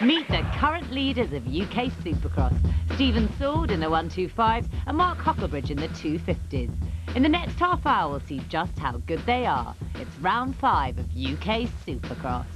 Meet the current leaders of UK Supercross, Stephen Sword in the 125s and Mark Hocklebridge in the 250s. In the next half hour, we'll see just how good they are. It's round 5 of UK Supercross.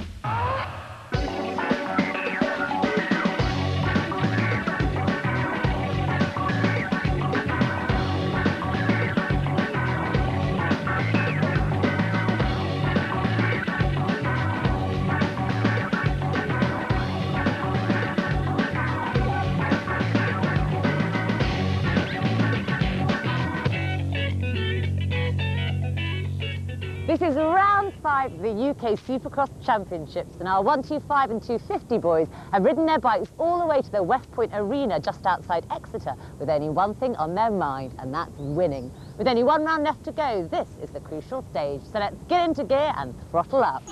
This is round 5 of the UK Supercross Championships, and our 125 and 250 boys have ridden their bikes all the way to the West Point Arena just outside Exeter with only one thing on their mind, and that's winning. With only one round left to go, this is the crucial stage, so let's get into gear and throttle up.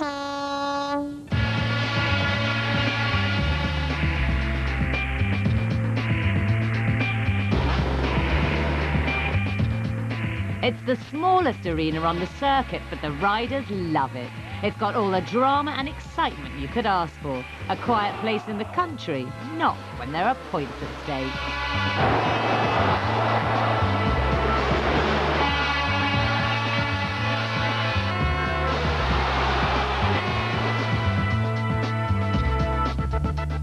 It's the smallest arena on the circuit, but the riders love it. It's got all the drama and excitement you could ask for. A quiet place in the country, not when there are points at stake.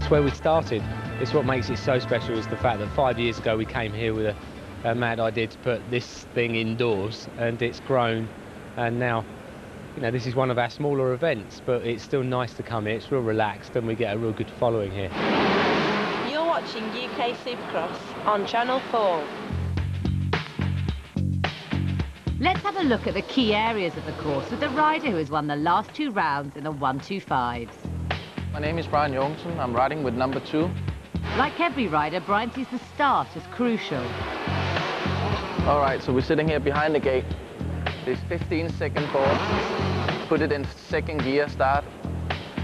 It's where we started. It's what makes it so special, is the fact that 5 years ago we came here with a mad idea to put this thing indoors, and it's grown, and now, you know, this is one of our smaller events, but it's still nice to come here. It's real relaxed and we get a real good following here. You're watching UK Supercross on Channel 4. Let's have a look at the key areas of the course with the rider who has won the last 2 rounds in the 125s. My name is Brian Jorgensen. I'm riding with number 2. Like every rider, Brian sees the start as crucial. All right, so we're sitting here behind the gate. This 15-second board. Put it in 2nd gear, start,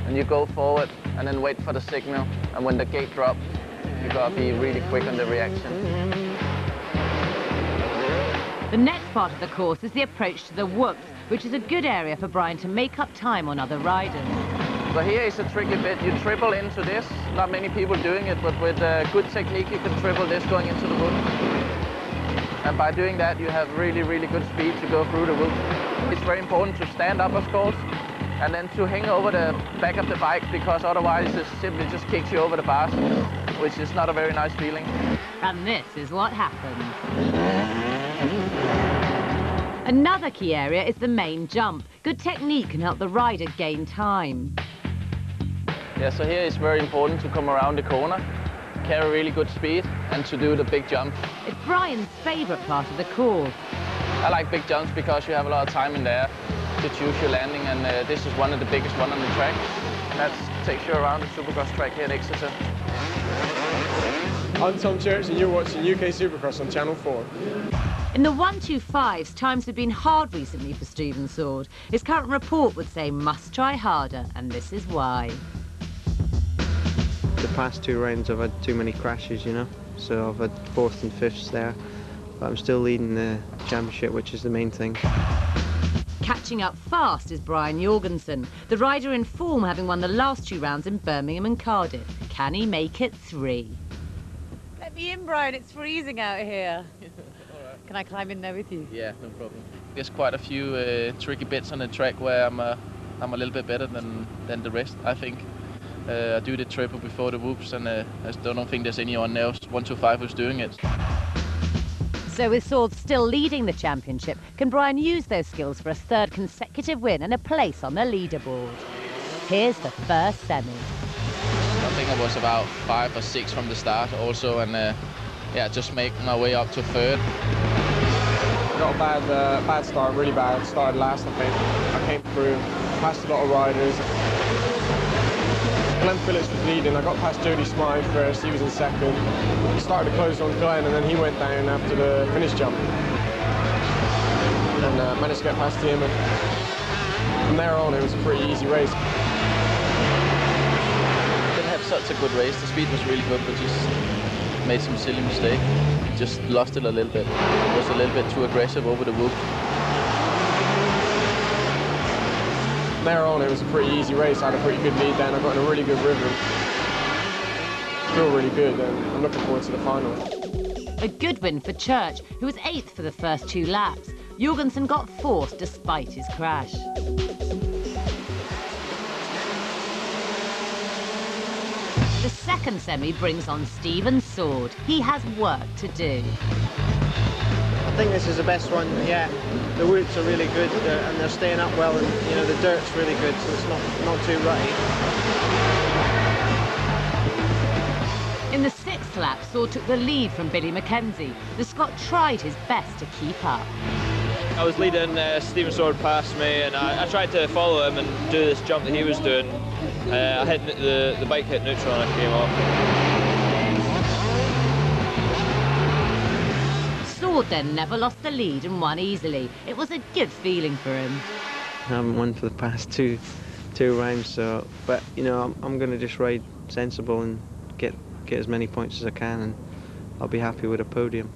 and you go forward and then wait for the signal. And when the gate drops, you gotta be really quick on the reaction. The next part of the course is the approach to the whoops, which is a good area for Brian to make up time on other riders. So here is a tricky bit. You triple into this. Not many people doing it, but with good technique, you can triple this going into the whoop. And by doing that, you have really, really good speed to go through the whoop. It's very important to stand up, of course, and then to hang over the back of the bike, because otherwise it simply just kicks you over the bars, which is not a very nice feeling. And this is what happens. Another key area is the main jump. Good technique can help the rider gain time. Yeah, so here it's very important to come around the corner, carry really good speed, and to do the big jump. It's Brian's favourite part of the course. I like big jumps because you have a lot of time in there to choose your landing, and this is one of the biggest one on the track. And that takes you around the Supercross track here at Exeter. I'm Tom Church and you're watching UK Supercross on Channel 4. In the 125s, times have been hard recently for Stephen Sword. His current report would say must try harder, and this is why. The past 2 rounds I've had too many crashes, you know, so I've had 4th and 5ths there, but I'm still leading the championship, which is the main thing. Catching up fast is Brian Jorgensen, the rider in form, having won the last 2 rounds in Birmingham and Cardiff. Can he make it 3? Let me in, Brian, it's freezing out here. Right. Can I climb in there with you? Yeah, no problem. There's quite a few tricky bits on the track where I'm a little bit better than the rest, I think. I do the triple before the whoops, and I don't think there's anyone else 125 who's doing it. So with Sword still leading the championship, can Brian use those skills for a 3rd consecutive win and a place on the leaderboard? Here's the first semi. I think I was about 5 or 6 from the start also, and yeah, just make my way up to 3rd. Got a bad start, really bad. Started last, I think. I came through, passed a lot of riders. Glenn Phillips was leading. I got past Jody Smythe first, he was in 2nd. Started to close on Glenn, and then he went down after the finish jump. And managed to get past him, and from there on it was a pretty easy race. Didn't have such a good race. The speed was really good, but just made some silly mistake. just lost it a little bit. It was a little bit too aggressive over the whoop. From there on, it was a pretty easy race. I had a pretty good lead then. I got in a really good rhythm. Feel really good, and I'm looking forward to the final. A good win for Church, who was 8th for the first 2 laps. Jorgensen got 4th despite his crash. The second semi brings on Stephen Sword. He has work to do. I think this is the best one yet. The whoops are really good and they're staying up well, and you know the dirt's really good, so it's not too rutty. In the 6th lap, Sword took the lead from Billy Mackenzie. The Scot tried his best to keep up. I was leading, Stephen Sword past me, and I tried to follow him and do this jump that he was doing. I hit the bike hit neutral and I came off. Sword then never lost the lead and won easily. It was a good feeling for him. I haven't won for the past two rounds, so but you know I'm going to just ride sensible and get as many points as I can, and I'll be happy with a podium.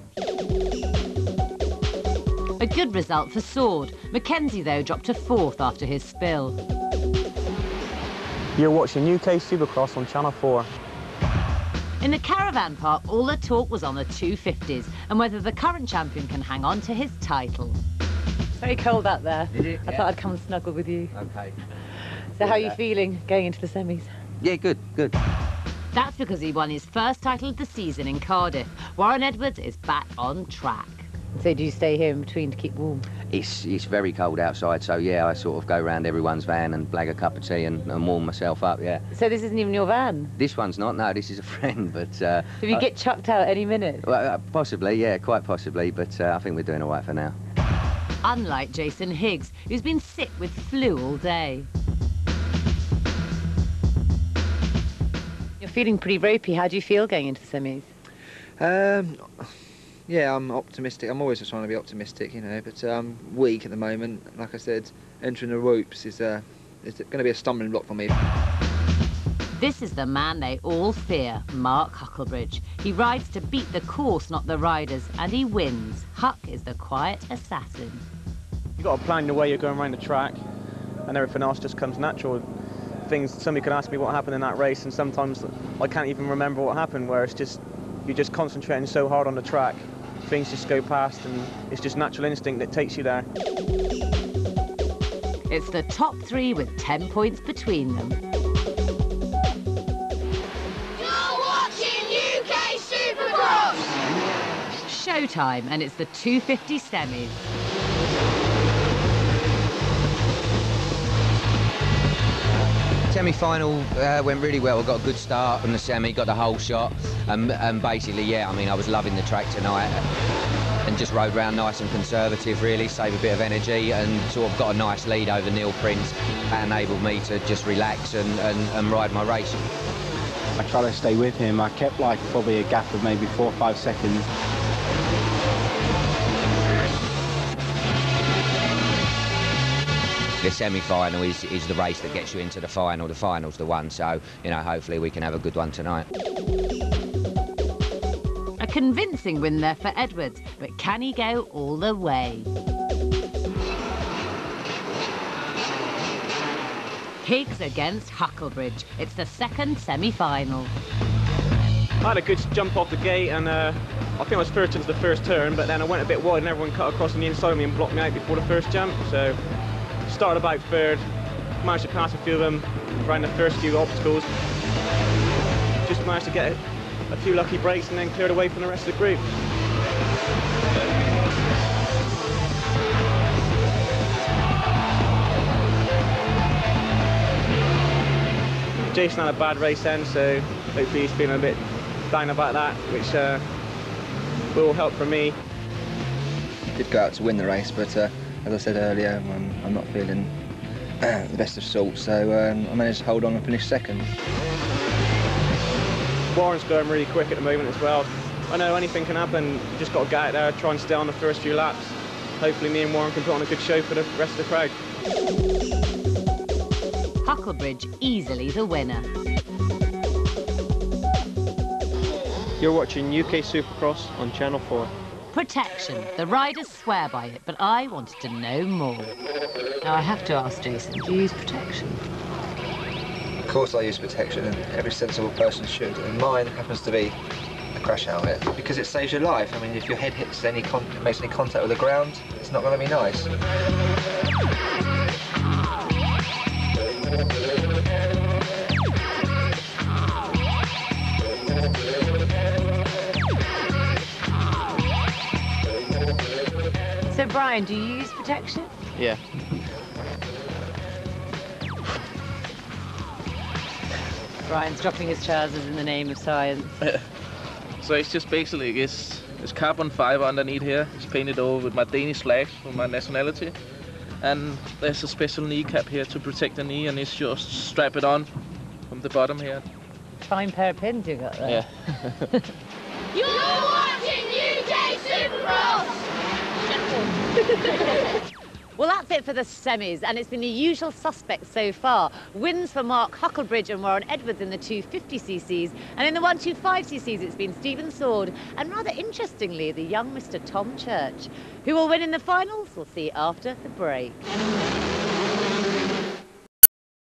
A good result for Sword. Mackenzie, though, dropped to 4th after his spill. You're watching UK Supercross on Channel 4. In the caravan park, all the talk was on the 250s and whether the current champion can hang on to his title. It's very cold out there. Is it? I thought I'd come and snuggle with you. Okay. So how are you feeling going into the semis? Yeah, good. That's because he won his first title of the season in Cardiff. Warren Edwards is back on track. So do you stay here in between to keep warm? It's very cold outside, so yeah, I sort of go round everyone's van and blag a cup of tea and warm myself up, yeah. So this isn't even your van? This one's not, no, this is a friend, but... If you get chucked out any minute? Well, possibly, yeah, quite possibly, but I think we're doing all right for now. Unlike Jason Higgs, who's been sick with flu all day. You're feeling pretty ropey. How do you feel going into the semis? Yeah, I'm optimistic. I'm always just trying to be optimistic, you know, but I'm weak at the moment. Like I said, entering the whoops is going to be a stumbling block for me. This is the man they all fear, Mark Hucklebridge. He rides to beat the course, not the riders, and he wins. Huck is the quiet assassin. You've got to plan your way you're going around the track, and everything else just comes natural. Somebody could ask me what happened in that race, and sometimes I can't even remember what happened, where it's just, you're just concentrating so hard on the track. Things just go past, and it's just natural instinct that takes you there. It's the top 3 with 10 points between them. You're watching UK Supercross! Showtime, and it's the 250 semis. Semi-final went really well. I got a good start from the semi, got the whole shot, and basically, yeah, I mean, I was loving the track tonight, and just rode round nice and conservative, really, save a bit of energy, and sort of got a nice lead over Neil Prince. That enabled me to just relax and ride my race. I tried to stay with him. I kept like probably a gap of maybe 4 or 5 seconds. The semi-final is the race that gets you into the final. The final's the one, so, you know, hopefully we can have a good one tonight. A convincing win there for Edwards, but can he go all the way? Higgs against Hucklebridge. It's the second semi-final. I had a good jump off the gate, and I think I was first into the first turn, but then I went a bit wide and everyone cut across on the inside of me and blocked me out before the first jump, so started about 3rd, managed to pass a few of them around the first few obstacles. Just managed to get a few lucky breaks and then cleared away from the rest of the group. Jason had a bad race then, so hopefully he's feeling a bit down about that, which will help for me. Did go out to win the race, but as I said earlier, I'm not feeling the best of sorts, so I managed to hold on and finish 2nd. Warren's going really quick at the moment as well. I know anything can happen, you just got to get out there, try and stay on the first few laps. Hopefully me and Warren can put on a good show for the rest of the crowd. Hucklebridge easily the winner. You're watching UK Supercross on Channel 4. Protection. The riders swear by it, but I wanted to know more. Now I have to ask Jason, do you use protection? Of course I use protection, and every sensible person should. And mine happens to be a crash helmet because it saves your life. I mean, if your head hits makes any contact with the ground, it's not going to be nice. So Brian, do you use protection? Yeah. Brian's dropping his trousers in the name of science. So it's just basically it's carbon fiber underneath here. It's painted over with my Danish flag for my nationality. And there's a special kneecap here to protect the knee, and it's just strap it on from the bottom here. Fine pair of pins you got there. Yeah. You're watching UK Supercross! Well, that's it for the semis, and it's been the usual suspects so far. Wins for Mark Hucklebridge and Warren Edwards in the 250cc's, and in the 125cc's it's been Stephen Sword, and rather interestingly, the young Mr. Tom Church. Who will win in the finals? We'll see after the break.